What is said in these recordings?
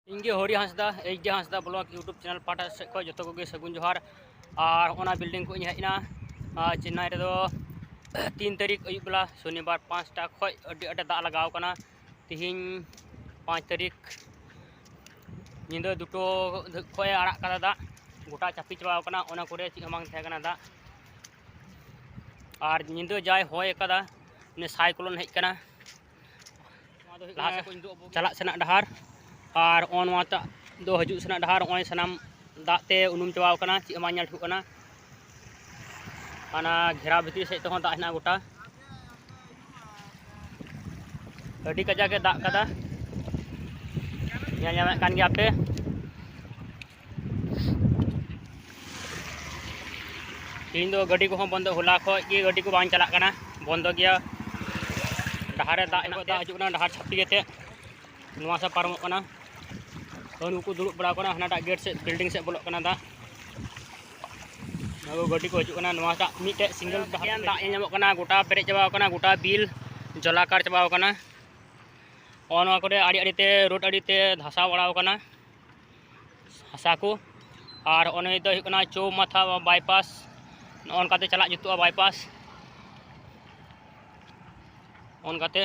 इंगे Hari Hansda H Hansda blog YouTube channel पाटा से खो जो को सगुन जोहार और ओना बिल्डिंग को हेजना चेन्नई रे 3 तारीख अयुब बेला शनिवार 5टा खो अड्डे दा लगाव कना तिहिन 5 तारीख निंदा दुटो खो आड़ा कदा दा गोटा चापी चबाव कना ओना करे ची हमांग थे कना दा और निंदा जाय होय कदा ने साइक्लोन हेज कना चला सेना डहार और ओनवाता दो हजू सेना डहार ओय सनाम दाते उनुम चबाव कना ची हमांग नेल ठुकना आना घेरा भीतर से तो दा हेना गोटा अडी कजा के दा कदा नेल ᱧᱟᱢᱮᱫ ᱠᱟᱱ ᱜᱮᱭᱟ ᱯᱮ ᱤᱧ ᱫᱚ ᱜᱟᱹᱰᱤ ᱠᱚᱦᱚᱸ ᱵᱚᱱᱫᱚ ᱦᱚᱞᱟ ᱠᱷᱚᱡ ᱜᱮ ᱜᱟᱹᱰᱤ ᱠᱚ ᱵᱟᱝ ᱪᱟᱞᱟᱜ ᱠᱟᱱᱟ ᱵᱚᱱᱫᱚ ᱜᱮᱭᱟ ᱰᱟᱦᱟᱨ ᱨᱮ ᱫᱟᱜ ᱦᱤᱡᱩᱜ ᱠᱟᱱᱟ ᱰᱟᱦᱟर ᱪᱷᱟᱯᱤ ᱠᱟᱛᱮ ᱱᱚᱣᱟ ᱥᱟ ᱯᱟᱨᱚᱢᱚᱜ ᱠᱟᱱᱟ ᱩᱱᱠᱩ ᱫᱩᱲᱩᱵ ᱵᱟᱲᱟ ᱠᱟᱱᱟ ᱦᱟᱱᱟᱴᱟᱜ ᱜᱮᱴ ᱥᱮ ᱵᱤल्डिंग ᱥᱮ ᱵᱚᱞᱚᱜ ᱠᱟᱱᱟ ᱫᱟᱜ ᱱᱚᱣᱟ ᱜᱟᱹᱰᱤ ko ᱦᱤᱡᱩᱜ ᱠᱟᱱᱟ ᱱᱚᱣᱟ ᱴᱟᱜ ᱢᱤᱫᱴᱮᱡ ᱥᱤंगल ᱰᱟᱦᱟर ᱫᱟᱜ ᱧᱟᱢᱚᱜ ᱠᱟᱱᱟ ᱜᱚᱴᱟ ᱯᱮᱨᱮᱡ ᱪᱟᱵᱟᱣ ᱠᱟᱱᱟ ᱜᱚᱴᱟ बिल जलाकार चबाव कना और नवा करे आड़ी आड़ी ते रोड आड़ी ते धसाव बड़ाव कना हसा को और ओने दो हुई कना चौ माथा बाईपास ओनकाते चला जुतुआ बाईपास ओनकाते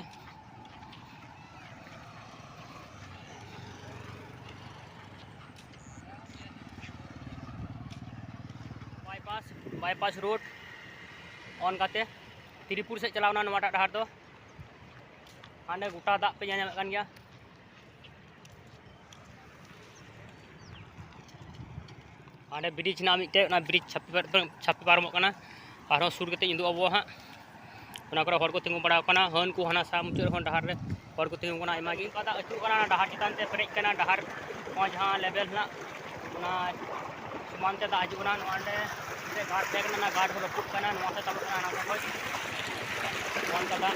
बाईपास रोड ओनकाते त्रिपुर से चलावना नवाटा डहार दो हाने गोटा दाग पे ᱧᱟᱢᱮᱫ ᱠᱟᱱ ᱜᱮᱭᱟ हाने ब्रिज ना मिटे ना ब्रिज छापी पारमोग कना आरो सुर कते इंदु अबो हां ओना करे हर को तिंगु बड़ा कना हन को हना सा मुचर हन डहार रे हर को तिंगु कना आइमा गी का दा अचु कना डहार चितान ते पेरेज कना डहार ओ जहां लेवल ना ओना समान ते दा अजु कना नोंडे से घाट ते कना ना घाट हो रपुट कना नोंते तब कना ना को फोन कदा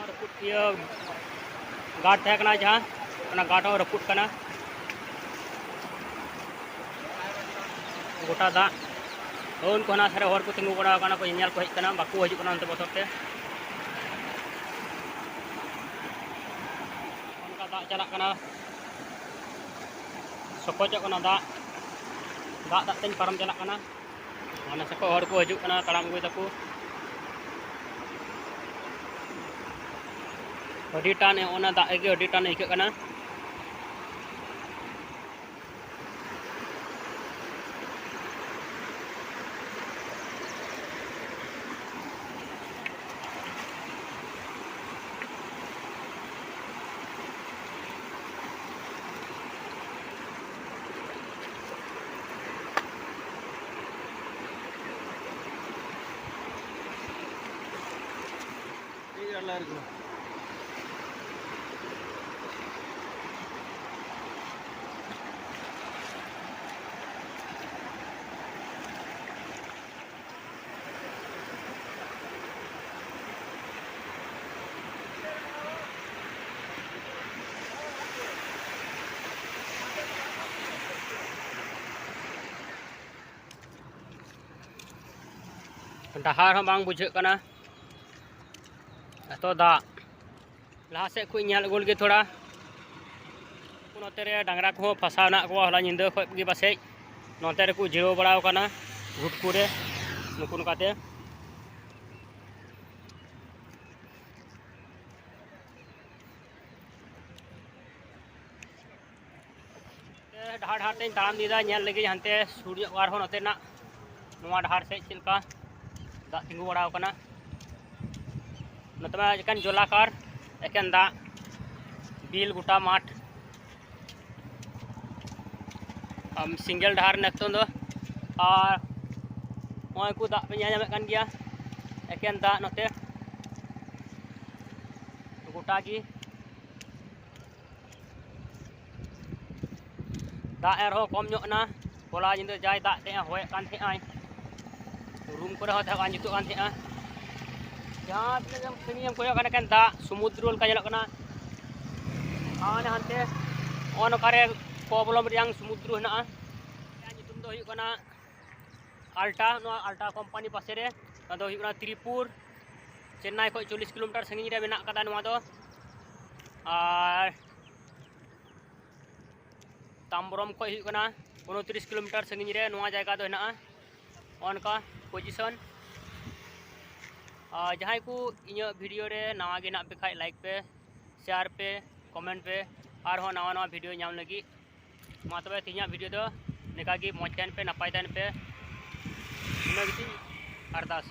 रपुट ये घाट थे कना जहां ओना घाट हो रपुट कना गोटा दा उनको हना सारे हर को तिंगु बड़ा कना को नेल को हेज कना बाकू हजू कना अंते बतरते उनका दा चला कना सकोच कना दा दा दा तेन परम चला कना माने सको हर को हजू कना तड़ाम गई तको अडी टान ओना दा के अडी टान इके कना डहार हम बांग बुझे कना तो दा लहा से को नेल गोल गे थोड़ा नोते रे डांगरा को फसाव ना को हला निंदा खो गे पासे नोते रे को जिरो बड़ाव कना घुटकू रे नुकुन काते डहार डहार ते ताम दीदा नेल लगे हनते सूर्य वार हो नोते ना नवा डहार से चिलका दा तिंगु बड़ाव कना नतमा एकान जलाकार एकान दा बिल गोटा माठ सिंगल डहार नेक्टन दो और ओय को दा पे ᱧᱟᱢᱮᱫ ᱠᱟᱱ ᱜᱮᱭᱟ एकान दा नोते गोटा गी दा एरहो कम ᱧᱚᱜ ना होला जिंदा जाय दा ते होय कान थे आय रूम करे हो था जुतु कान थे जहां पे जम खनियम कोय कना kan दा समुद्र का जलक कना आने हनते ओन करे प्रॉब्लम रियांग समुद्र हना नितुम दो हुई कना अल्टा कंपनी पासे रे अदो हुई कना त्रिपुर चेन्नई को 40 किलोमीटर संगी रे मेना कदा नवा दो और ताम्बरम खो 29 किलोमीटर संगी रे नोआ जायगा दो हेना ऑनका पोजीशन जहां को इन वीडियो रे नवा गे ना पे खाय लाइक पे शेयर पे कमेंट पे और हो नवा नवा वीडियो नाम लगी मा तबे तिया वीडियो दो निका गी मौज तहन पे नपाय तहन पे इन अरदास।